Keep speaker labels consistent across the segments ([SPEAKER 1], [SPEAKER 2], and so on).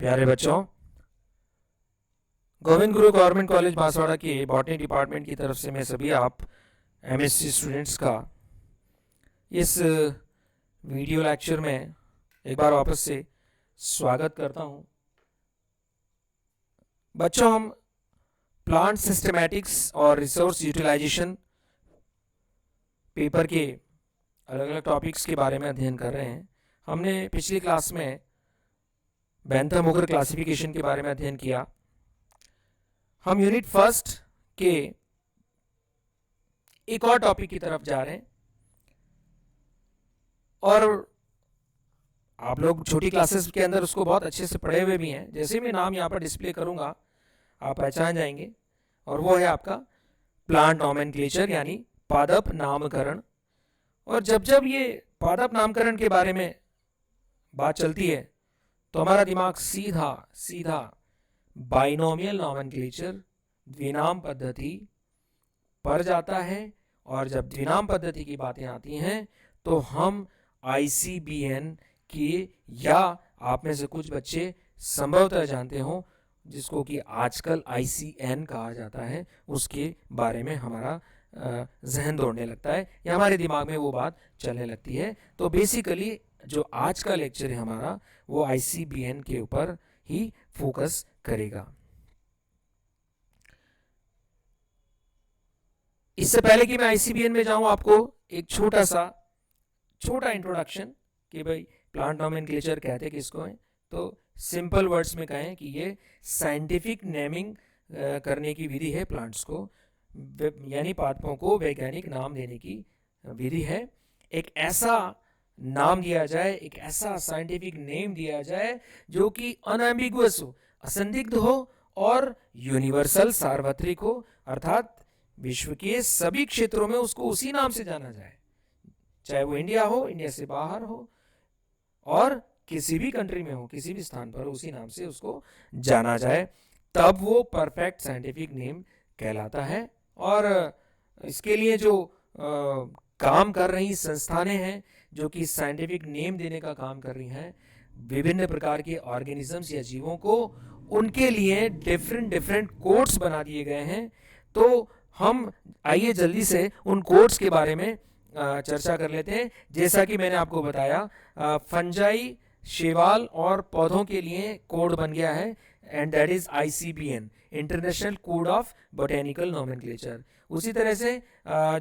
[SPEAKER 1] प्यारे बच्चों, Govind Guru government college Banswara के बॉटनी डिपार्टमेंट की तरफ से मैं सभी आप एमएससी स्टूडेंट्स का इस वीडियो लेक्चर में एक बार वापस से स्वागत करता हूं। बच्चों, हम प्लांट सिस्टमैटिक्स और रिसोर्स यूटिलाइजेशन पेपर के अलग अलग टॉपिक्स के बारे में अध्ययन कर रहे हैं। हमने पिछली क्लास में बेंथम हुकर क्लासिफिकेशन के बारे में अध्ययन किया। हम यूनिट फर्स्ट के एक और टॉपिक की तरफ जा रहे हैं और आप लोग छोटी क्लासेस के अंदर उसको बहुत अच्छे से पढ़े हुए भी हैं। जैसे मैं नाम यहाँ पर डिस्प्ले करूंगा आप पहचान जाएंगे, और वो है आपका प्लांट नॉमेनक्लेचर यानी पादप नामकरण। और जब जब ये पादप नामकरण के बारे में बात चलती है तो हमारा दिमाग सीधा सीधा बाइनोमियल नॉमेनक्लेचर द्विनाम पद्धति पर जाता है। और जब द्विनाम पद्धति की बातें आती हैं तो हम ICBN की, या आप में से कुछ बच्चे संभवतः जानते हो जिसको कि आजकल ICN कहा जाता है, उसके बारे में हमारा जहन दौड़ने लगता है या हमारे दिमाग में वो बात चलने लगती है। तो बेसिकली जो आज का लेक्चर है हमारा वो ICBN के ऊपर ही फोकस करेगा। इससे पहले कि मैं ICBN में जाऊं, आपको एक छोटा इंट्रोडक्शन कि भाई प्लांट नॉमेनक्लेचर कहते किसको हैं। तो सिंपल वर्ड्स में कहें कि ये साइंटिफिक नेमिंग करने की विधि है प्लांट्स को, यानी पादपों को वैज्ञानिक नाम देने की विधि है। एक ऐसा नाम दिया जाए, एक ऐसा साइंटिफिक नेम दिया जाए जो कि अनएम्बिगुअस हो, असंदिग्ध हो और यूनिवर्सल सार्वत्रिक हो, अर्थात विश्व के सभी क्षेत्रों में उसको उसी नाम से जाना जाए, चाहे वो इंडिया हो, इंडिया से बाहर हो, और किसी भी कंट्री में हो, किसी भी स्थान पर उसी नाम से उसको जाना जाए, तब वो परफेक्ट साइंटिफिक नेम कहलाता है। और इसके लिए जो काम कर रही संस्थानें हैं जो कि साइंटिफिक नेम देने का काम कर रही हैं, विभिन्न प्रकार के ऑर्गेनिजम्स या जीवों को, उनके लिए डिफरेंट कोड्स बना दिए गए हैं। तो हम आइए जल्दी से उन कोड्स के बारे में चर्चा कर लेते हैं। जैसा कि मैंने आपको बताया, फंजाई, शैवाल और पौधों के लिए कोड बन गया है, and that is ICBN, international code of botanical nomenclature. उसी तरह से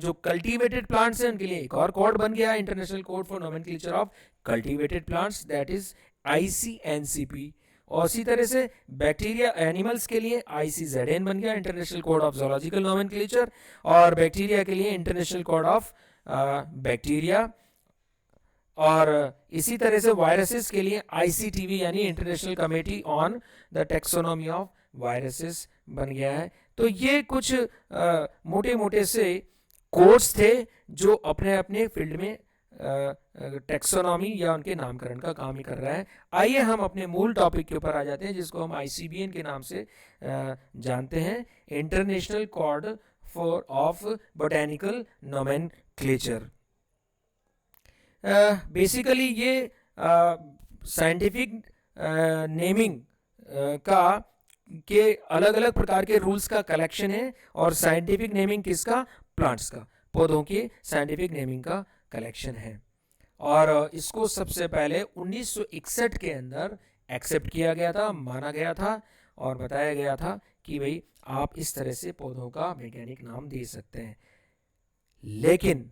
[SPEAKER 1] जो कल्टीवेटेड प्लांट्स हैं उनके लिए एक और कोड बन गया है, international code for nomenclature of cultivated plants, that is ICNCP। और इसी तरह से बैक्टीरिया एनिमल्स के लिए ICZN बन गया, international code of zoological nomenclature, और बैक्टीरिया के लिए इंटरनेशनल कोड ऑफ बैक्टीरिया। और इसी तरह से वायरसेस के लिए ICTV यानी international committee on the taxonomy of viruses बन गया है। तो ये कुछ मोटे मोटे से कोड्स थे जो अपने अपने फील्ड में टेक्सोनॉमी या उनके नामकरण का काम ही कर रहा है। आइए हम अपने मूल टॉपिक के ऊपर आ जाते हैं, जिसको हम ICBN के नाम से जानते हैं, international code for of botanical nomenclature. Basically ये साइंटिफिक नेमिंग का के अलग अलग प्रकार के रूल्स का कलेक्शन है। और साइंटिफिक नेमिंग किसका? प्लांट्स का, पौधों के साइंटिफिक नेमिंग का कलेक्शन है। और इसको सबसे पहले 1961 के अंदर एक्सेप्ट किया गया था, माना गया था और बताया गया था कि भाई आप इस तरह से पौधों का वैज्ञानिक नाम दे सकते हैं। लेकिन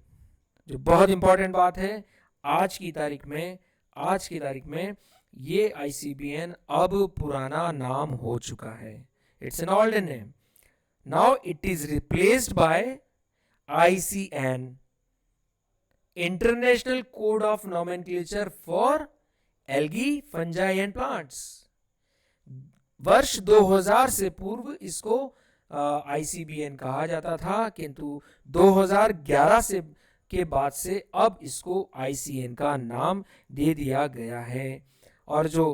[SPEAKER 1] जो बहुत इंपॉर्टेंट बात है, आज की तारीख में ये ICBN अब पुराना नाम हो चुका है। It's an old name. Now it is replaced by ICN, international code of nomenclature for algae, fungi and plants. वर्ष 2000 से पूर्व इसको ICBN कहा जाता था, किंतु 2011 से के बाद से अब इसको ICN का नाम दे दिया गया है। और जो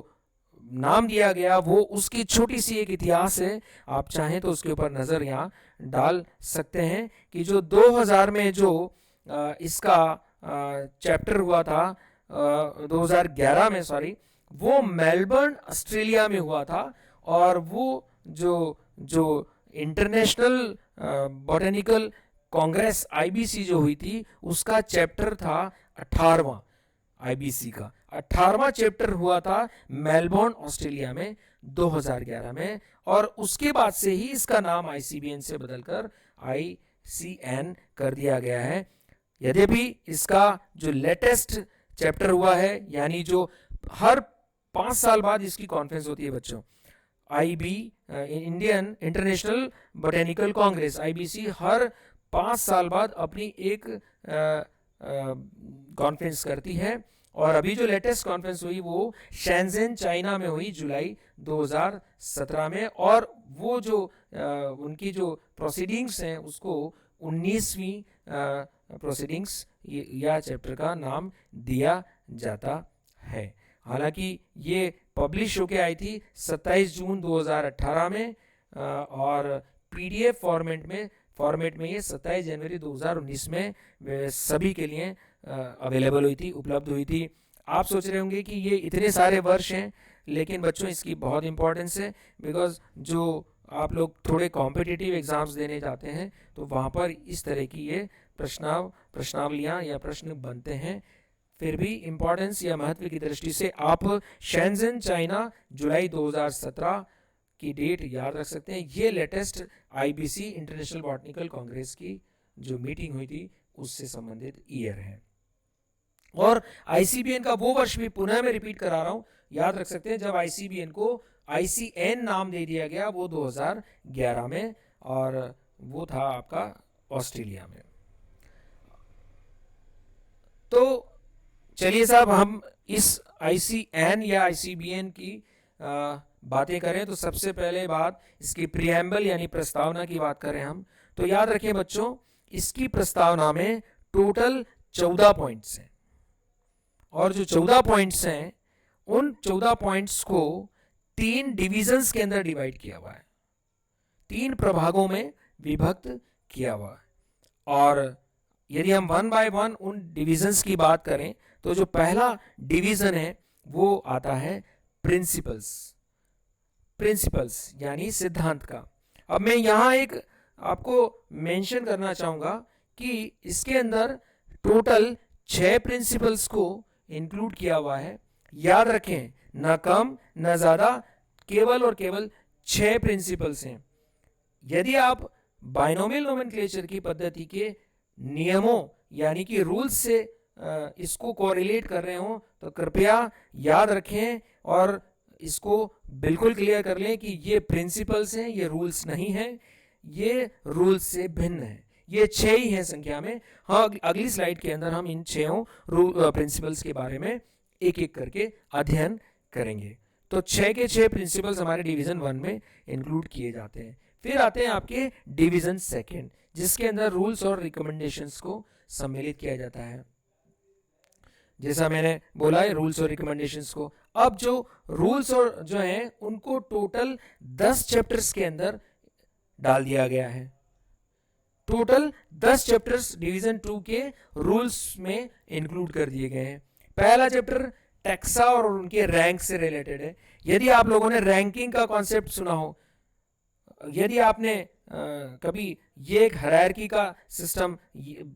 [SPEAKER 1] नाम दिया गया वो उसकी छोटी सी एक इतिहास है, आप चाहें तो उसके ऊपर नज़र यहाँ डाल सकते हैं कि जो 2000 में जो इसका चैप्टर हुआ था, 2011 में, सॉरी, वो मेलबर्न ऑस्ट्रेलिया में हुआ था। और वो जो जो इंटरनेशनल बॉटेनिकल कांग्रेस आईबीसी जो हुई थी, उसका चैप्टर था 18वां। आईबीसी का 18वां चैप्टर हुआ था मेलबोर्न ऑस्ट्रेलिया में 2011 में। और उसके बाद से ही इसका नाम आईसीबीएन से बदलकर आईसीएन कर दिया गया है। यद्यपि इसका जो लेटेस्ट चैप्टर हुआ है, यानी जो हर 5 साल बाद इसकी कॉन्फ्रेंस होती है बच्चों, IB Indian International Botanical Congress IBC हर 5 साल बाद अपनी एक कॉन्फ्रेंस करती है। और अभी जो लेटेस्ट कॉन्फ्रेंस हुई वो शेंजेन चाइना में हुई जुलाई 2017 में। और वो जो उनकी जो प्रोसीडिंग्स हैं उसको 19वीं प्रोसीडिंग्स या चैप्टर का नाम दिया जाता है। हालांकि ये पब्लिश होके आई थी 27 जून 2018 में, और पीडीएफ फॉर्मेट में ये 27 जनवरी 2019 में सभी के लिए अवेलेबल हुई थी, उपलब्ध हुई थी। आप सोच रहे होंगे कि ये इतने सारे वर्ष हैं, लेकिन बच्चों इसकी बहुत इंपॉर्टेंस है, बिकॉज जो आप लोग थोड़े कॉम्पिटिटिव एग्जाम्स देने जाते हैं तो वहाँ पर इस तरह की ये प्रश्नावलियाँ या प्रश्न बनते हैं। फिर भी इम्पोर्टेंस या महत्व की दृष्टि से आप शेंजेन चाइना जुलाई 2017 की डेट याद रख सकते हैं। ये latest IBC international botanical Congress की जो मीटिंग हुई थी उससे संबंधित ईयर है। और आईसीबीएन का वो वर्ष भी पुनः मैं रिपीट करा रहा हूँ, याद रख सकते हैं, जब आईसीबीएन को आईसीएन नाम दे दिया गया वो 2011 में, और वो था आपका ऑस्ट्रेलिया में। तो चलिए साहब, हम इस आईसीएन या आईसीबीएन की बातें करें तो सबसे पहले बात इसकी प्रीएम्बल यानी प्रस्तावना की बात करें हम, तो याद रखें बच्चों, इसकी प्रस्तावना में टोटल 14 पॉइंट्स हैं। और जो 14 पॉइंट्स हैं उन 14 पॉइंट्स को 3 डिविजन्स के अंदर डिवाइड किया हुआ है, 3 प्रभागों में विभक्त किया हुआ है। और यदि हम वन बाय वन उन डिविजन्स की बात करें तो जो पहला डिवीजन है वो आता है प्रिंसिपल्स यानी सिद्धांत का। अब मैं यहाँ एक आपको मेंशन करना चाहूँगा कि इसके अंदर टोटल 6 प्रिंसिपल्स को इंक्लूड किया हुआ है। याद रखें, न कम न ज़्यादा, केवल और केवल 6 प्रिंसिपल्स हैं। यदि आप बाइनोमियल नोमेनक्लेचर की पद्धति के नियमों यानी कि रूल्स से इसको कोरिलेट कर रहे हो तो कृपया याद रखें और इसको बिल्कुल क्लियर कर लें कि ये प्रिंसिपल्स हैं, ये रूल्स नहीं हैं, ये रूल्स से भिन्न है। ये 6 ही हैं संख्या में। हाँ, अगली स्लाइड के अंदर हम इन 6 प्रिंसिपल्स के बारे में एक एक करके अध्ययन करेंगे। तो 6 के 6 प्रिंसिपल्स हमारे डिवीजन 1 में इंक्लूड किए जाते हैं। फिर आते हैं आपके डिवीजन 2 जिसके अंदर रूल्स और रिकमेंडेशंस को सम्मिलित किया जाता है। जैसा मैंने बोला है, रूल्स और रिकमेंडेशंस को। अब जो रूल्स और जो हैं उनको टोटल 10 चैप्टर्स के अंदर डाल दिया गया है। टोटल 10 चैप्टर्स डिवीजन 2 के रूल्स में इंक्लूड कर दिए गए हैं। पहला चैप्टर टैक्सा और उनके रैंक से रिलेटेड है। यदि आप लोगों ने रैंकिंग का कॉन्सेप्ट सुना हो, यदि आपने कभी ये एक हायरार्की का सिस्टम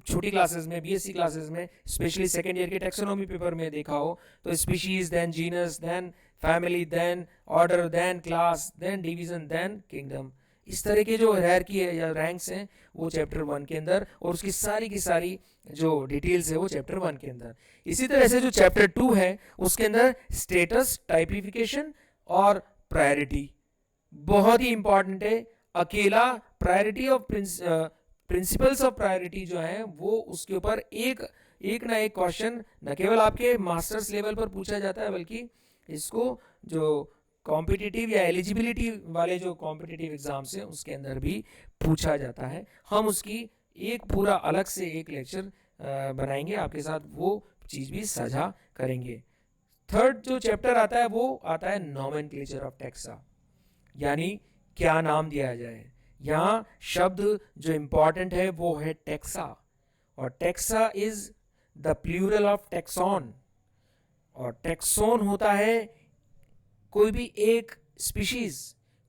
[SPEAKER 1] छोटी क्लासेस में, बीएससी क्लासेस में, स्पेशली सेकेंड ईयर के टैक्सोनॉमी पेपर में देखा हो, तो species, then genus, then family, then order, then class, then division, then kingdom, इस तरह के जो हायरार्की है या रैंक्स हैं वो चैप्टर 1 के अंदर, और उसकी सारी की सारी जो डिटेल्स है वो चैप्टर 1 के अंदर। इसी तरह से जो चैप्टर 2 है उसके अंदर स्टेटस, टाइपिफिकेशन और प्रायोरिटी बहुत ही इंपॉर्टेंट है। अकेला priority of principles of priority जो है वो उसके ऊपर एक ना एक क्वेश्चन न केवल आपके मास्टर्स लेवल पर पूछा जाता है, बल्कि इसको जो कॉम्पिटिटिव या एलिजिबिलिटी वाले जो कॉम्पिटिटिव एग्जाम्स हैं उसके अंदर भी पूछा जाता है। हम उसकी एक पूरा अलग से एक लेक्चर बनाएंगे, आपके साथ वो चीज़ भी साझा करेंगे। थर्ड जो चैप्टर आता है वो आता है नोमेनक्लेचर ऑफ टैक्सा, यानी क्या नाम दिया जाए। यहाँ शब्द जो इम्पॉर्टेंट है वो है टैक्सा, और taxa is the plural of taxon, और टैक्सोन होता है कोई भी एक स्पीशीज,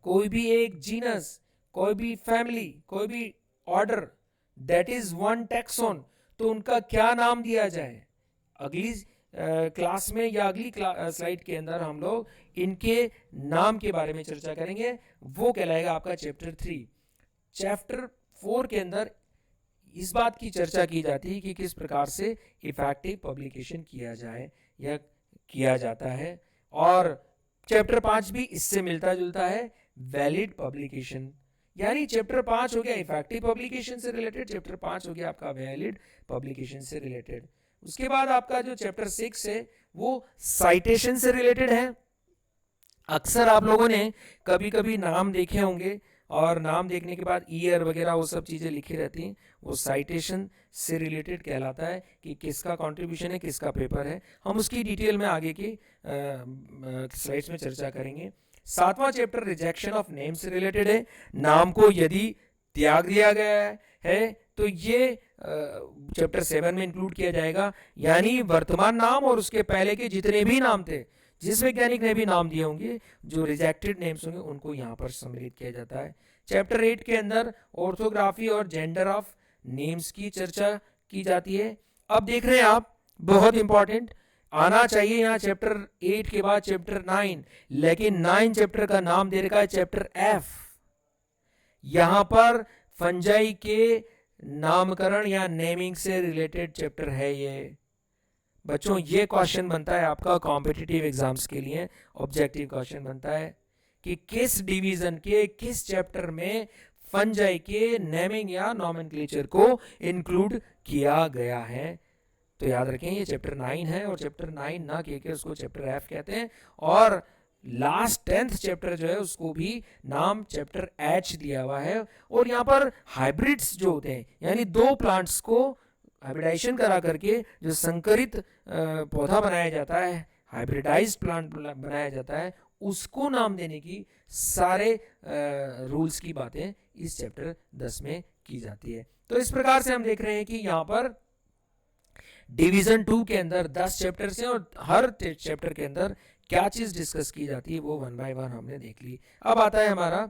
[SPEAKER 1] कोई भी एक जीनस, कोई भी फैमिली, कोई भी order, that is one taxon, तो उनका क्या नाम दिया जाए, अगली क्लास में या अगली स्लाइड के अंदर हम लोग इनके नाम के बारे में चर्चा करेंगे। वो कहलाएगा आपका चैप्टर 3। चैप्टर 4 के अंदर इस बात की चर्चा की जाती है कि किस प्रकार से इफेक्टिव पब्लिकेशन किया जाए या किया जाता है। और चैप्टर 5 भी इससे मिलता जुलता है, वैलिड पब्लिकेशन। यानी चैप्टर 5 हो गया इफेक्टिव पब्लिकेशन से रिलेटेड, चैप्टर 5 हो गया आपका वैलिड पब्लिकेशन से रिलेटेड। उसके बाद आपका जो चैप्टर 6 है वो साइटेशन से रिलेटेड है। अक्सर आप लोगों ने कभी कभी नाम देखे होंगे और नाम देखने के बाद ईयर वगैरह वो सब चीज़ें लिखी रहती हैं, वो साइटेशन से रिलेटेड कहलाता है कि किसका कंट्रीब्यूशन है, किसका पेपर है। हम उसकी डिटेल में आगे की स्लाइड्स में चर्चा करेंगे। 7वां चैप्टर रिजेक्शन ऑफ नेम से रिलेटेड है। नाम को यदि त्याग दिया गया है तो ये चैप्टर 7 में इंक्लूड किया जाएगा। यानी वर्तमान नाम और उसके पहले के जितने भी नाम थे, जिस वैज्ञानिक ने भी नाम दिए होंगे, जो रिजेक्टेड नेम्स होंगे, उनको यहाँ पर सम्मिलित किया जाता है। चैप्टर 8 के अंदर ऑर्थोग्राफी और जेंडर ऑफ नेम्स की चर्चा की जाती है। अब देख रहे हैं आप, बहुत इंपॉर्टेंट आना चाहिए यहाँ चैप्टर 8 के बाद चैप्टर 9, लेकिन 9 चैप्टर का नाम दे रखा है चैप्टर F। यहाँ पर फंजाई के नामकरण या नेमिंग से रिलेटेड चैप्टर है ये। बच्चों ये क्वेश्चन बनता है आपका कॉम्पिटिटिव एग्जाम्स के लिए, ऑब्जेक्टिव क्वेश्चन बनता है कि किस डिवीजन के किस चैप्टर में फंजाई के नेमिंग या नॉमेनक्लेचर को इंक्लूड किया गया है। तो याद रखें ये चैप्टर 9 है, और चैप्टर 9 ना के उसको चैप्टर F कहते हैं। और लास्ट 10th चैप्टर जो है उसको भी नाम चैप्टर H दिया हुआ है। और यहाँ पर हाइब्रिड्स जो होते हैं, यानी दो प्लांट्स को हाइब्रिडाइजेशन करा करके जो संकरित पौधा बनाया जाता है, हाइब्रिडाइज्ड प्लांट बनाया जाता है, उसको नाम देने की सारे रूल्स की बातें इस चैप्टर 10 में की जाती है। तो इस प्रकार से हम देख रहे हैं कि यहाँ पर डिवीजन 2 के अंदर 10 चैप्टर्स हैं और हर चैप्टर के अंदर क्या चीज डिस्कस की जाती है वो 1 बाय 1 हमने देख ली। अब आता है हमारा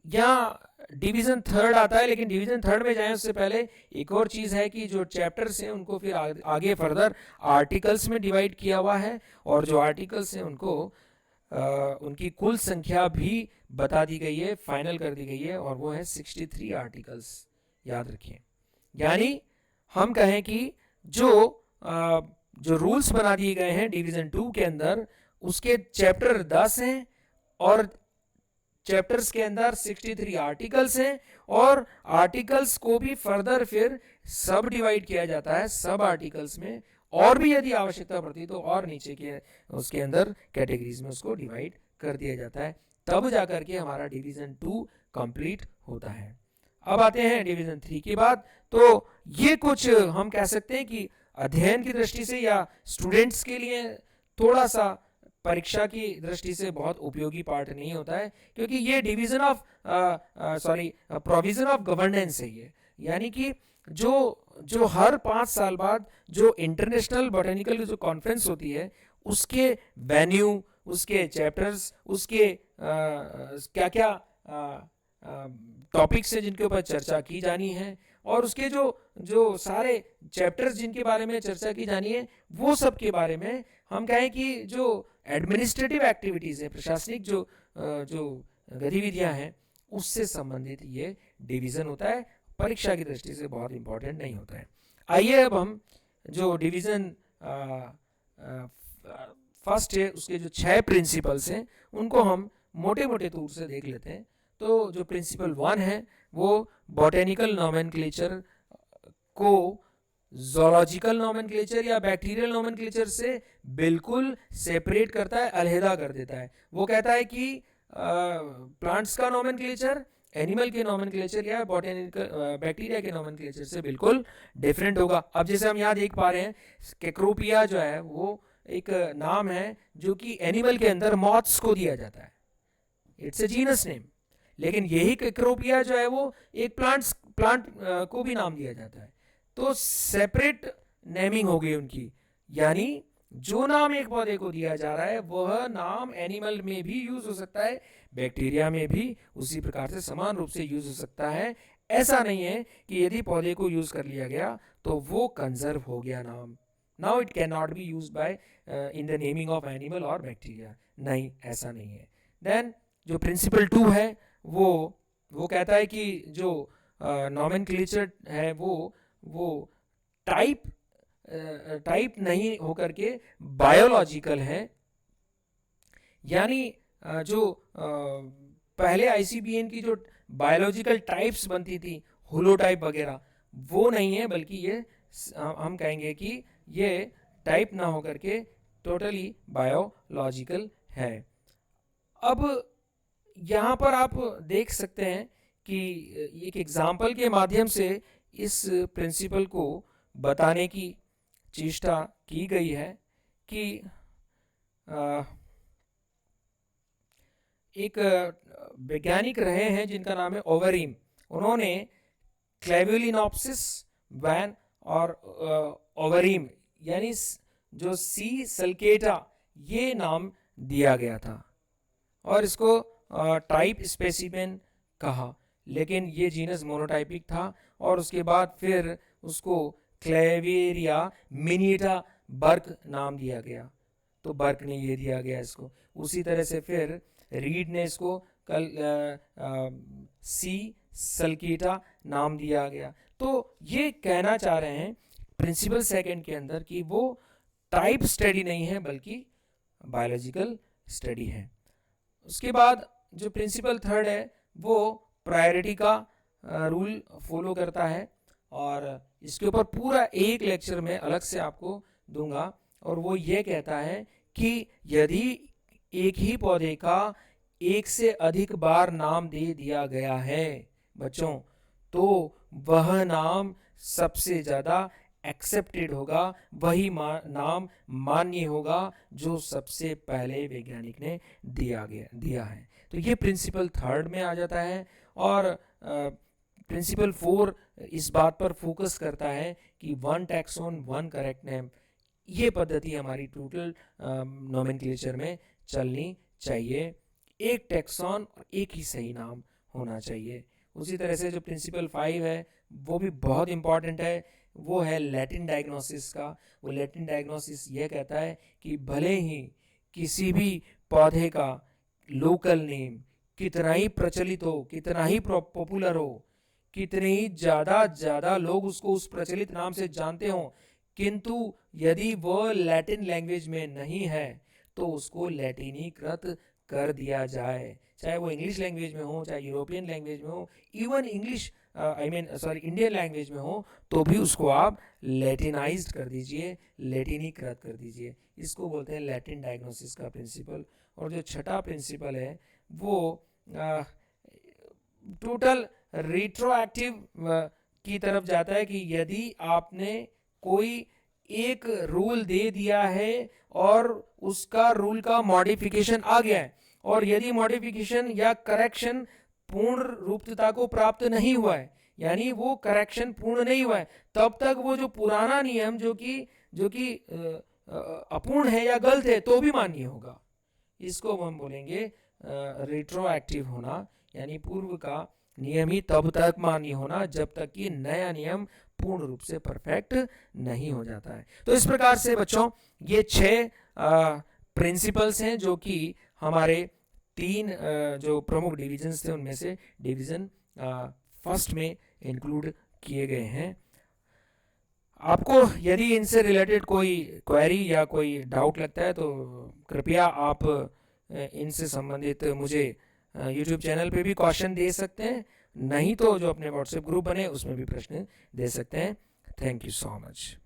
[SPEAKER 1] यहाँ डिवीजन 3 आता है, लेकिन डिवीजन 3 में जाएं उससे पहले एक और चीज है कि जो चैप्टर्स हैं उनको फिर आगे फर्दर आर्टिकल्स में डिवाइड किया हुआ है, और जो आर्टिकल्स हैं उनको उनकी कुल संख्या भी बता दी गई है, फाइनल कर दी गई है, और वो है 63 आर्टिकल्स। याद रखिए, यानी हम कहें कि जो रूल्स बना दिए गए हैं डिवीजन 2 के अंदर, उसके चैप्टर 10 हैं और चैप्टर्स के अंदर 63 आर्टिकल्स हैं, और आर्टिकल्स को भी फर्दर फिर सब डिवाइड किया जाता है सब आर्टिकल्स में, और भी यदि आवश्यकता पड़ती तो और नीचे के उसके अंदर कैटेगरीज में उसको डिवाइड कर दिया जाता है, तब जाकर के हमारा डिवीजन 2 कंप्लीट होता है। अब आते हैं डिवीजन 3 के बाद। तो ये कुछ हम कह सकते हैं कि अध्ययन की दृष्टि से या स्टूडेंट्स के लिए थोड़ा सा परीक्षा की दृष्टि से बहुत उपयोगी पार्ट नहीं होता है, क्योंकि ये division of provision of governance है ये। यानी कि जो हर 5 साल बाद जो इंटरनेशनल बॉटेनिकल जो कॉन्फ्रेंस होती है, उसके वेन्यू, उसके चैप्टर्स, उसके क्या क्या टॉपिक्स हैं जिनके ऊपर चर्चा की जानी है, और उसके जो सारे चैप्टर्स जिनके बारे में चर्चा की जानी है, वो सब के बारे में हम कहें कि जो एडमिनिस्ट्रेटिव एक्टिविटीज़ है, प्रशासनिक जो गतिविधियां हैं, उससे संबंधित ये डिवीज़न होता है। परीक्षा की दृष्टि से बहुत इंपॉर्टेंट नहीं होता है। आइए अब हम जो डिवीज़न फर्स्ट है उसके जो 6 प्रिंसिपल्स हैं उनको हम मोटे मोटे तौर से देख लेते हैं। तो जो प्रिंसिपल 1 है वो बॉटेनिकल नोमेनक्लेचर को ज़ूलॉजिकल नोमेनक्लेचर या बैक्टीरियल नोमेनक्लेचर से बिल्कुल सेपरेट करता है, अलहदा कर देता है। वो कहता है कि प्लांट्स का नोमेनक्लेचर एनिमल के नोमेनक्लेचर या बॉटेनिकल बैक्टीरिया के नोमेनक्लेचर से बिल्कुल डिफरेंट होगा। अब जैसे हम यहाँ देख पा रहे हैं, केक्रोपिया जो है वो एक नाम है जो कि एनिमल के अंदर मॉथ्स को दिया जाता है, इट्स ए जीनस नेम। लेकिन यही केक्रोपिया जो है वो एक प्लांट को भी नाम दिया जाता है। तो सेपरेट नेमिंग हो गई उनकी। यानी जो नाम एक पौधे को दिया जा रहा है वह नाम एनिमल में भी यूज हो सकता है, बैक्टीरिया में भी उसी प्रकार से समान रूप से यूज हो सकता है। ऐसा नहीं है कि यदि पौधे को यूज कर लिया गया तो वो कंजर्व हो गया नाम, now it can not be use by in the naming of animal और बैक्टीरिया, नहीं ऐसा नहीं है। देन जो प्रिंसिपल 2 है वो कहता है कि जो नॉमेनक्लेचर है वो टाइप नहीं होकर के बायोलॉजिकल है, यानी जो पहले आईसीबीएन की जो बायोलॉजिकल टाइप्स बनती थी होलोटाइप वगैरह, वो नहीं है, बल्कि ये हम कहेंगे कि ये टाइप ना होकर के टोटली बायोलॉजिकल है। अब यहाँ पर आप देख सकते हैं कि एक एग्जाम्पल के माध्यम से इस प्रिंसिपल को बताने की चेष्टा की गई है कि एक वैज्ञानिक रहे हैं जिनका नाम है ओवरीम। उन्होंने क्लेबुलिनोप्सिस वैन और ओवरीम यानी जो सी सल्केटा ये नाम दिया गया था और इसको टाइप स्पेसिमेन कहा, लेकिन ये जीनस मोनोटाइपिक था और उसके बाद फिर उसको क्लेवेरिया मिनीटा बर्क नाम दिया गया, तो बर्क ने ये दिया गया इसको। उसी तरह से फिर रीड ने इसको कल सी सल्केटा नाम दिया गया। तो ये कहना चाह रहे हैं प्रिंसिपल सेकंड के अंदर कि वो टाइप स्टडी नहीं है बल्कि बायोलॉजिकल स्टडी है। उसके बाद जो प्रिंसिपल थर्ड है वो प्रायोरिटी का रूल फॉलो करता है और इसके ऊपर पूरा एक लेक्चर में अलग से आपको दूंगा, और वो ये कहता है कि यदि एक ही पौधे का एक से अधिक बार नाम दे दिया गया है बच्चों, तो वह नाम सबसे ज़्यादा एक्सेप्टेड होगा, वही नाम मान्य होगा जो सबसे पहले वैज्ञानिक ने दिया है। तो ये प्रिंसिपल थर्ड में आ जाता है। और प्रिंसिपल 4 इस बात पर फोकस करता है कि one taxon one correct name, ये पद्धति हमारी टोटल नोमेनक्लेचर में चलनी चाहिए। एक टैक्सॉन और एक ही सही नाम होना चाहिए। उसी तरह से जो प्रिंसिपल 5 है वो भी बहुत इंपॉर्टेंट है, वो है लैटिन डायग्नोसिस का। वो लैटिन डायग्नोसिस ये कहता है कि भले ही किसी भी पौधे का लोकल नेम कितना ही प्रचलित हो, कितना ही पॉपुलर हो, कितने ही ज़्यादा लोग उसको उस प्रचलित नाम से जानते हों, किंतु यदि वह लैटिन लैंग्वेज में नहीं है तो उसको लैटिनीकृत कर दिया जाए, चाहे वो इंग्लिश लैंग्वेज में हो, चाहे यूरोपियन लैंग्वेज में हो, इवन इंग्लिश इंडियन लैंग्वेज में हो, तो भी उसको आप लैटिनाइज्ड कर दीजिए, लैटिनीकृत कर दीजिए। इसको बोलते हैं लैटिन डायग्नोसिस का प्रिंसिपल। और जो छठा प्रिंसिपल है वो टोटल रिट्रोएक्टिव की तरफ जाता है कि यदि आपने कोई एक रूल दे दिया है और उसका रूल का मॉडिफिकेशन आ गया है, और यदि मॉडिफिकेशन या करेक्शन पूर्ण रूपता को प्राप्त नहीं हुआ है, यानी वो करेक्शन पूर्ण नहीं हुआ है, तब तक वो जो पुराना नियम जो कि अपूर्ण है या गलत है तो भी मान्य होगा। इसको हम बोलेंगे रिट्रोएक्टिव होना, यानी पूर्व का नियम ही तब तक मान्य होना जब तक कि नया नियम पूर्ण रूप से परफेक्ट नहीं हो जाता है। तो इस प्रकार से बच्चों ये 6 प्रिंसिपल्स हैं जो कि हमारे 3 जो प्रमुख डिविजन्स थे उनमें से डिवीजन फर्स्ट में इंक्लूड किए गए हैं। आपको यदि इनसे रिलेटेड कोई क्वेरी या कोई डाउट लगता है तो कृपया आप इनसे संबंधित मुझे यूट्यूब चैनल पे भी क्वेश्चन दे सकते हैं, नहीं तो जो अपने व्हाट्सएप ग्रुप बने उसमें भी प्रश्न दे सकते हैं। Thank you so much.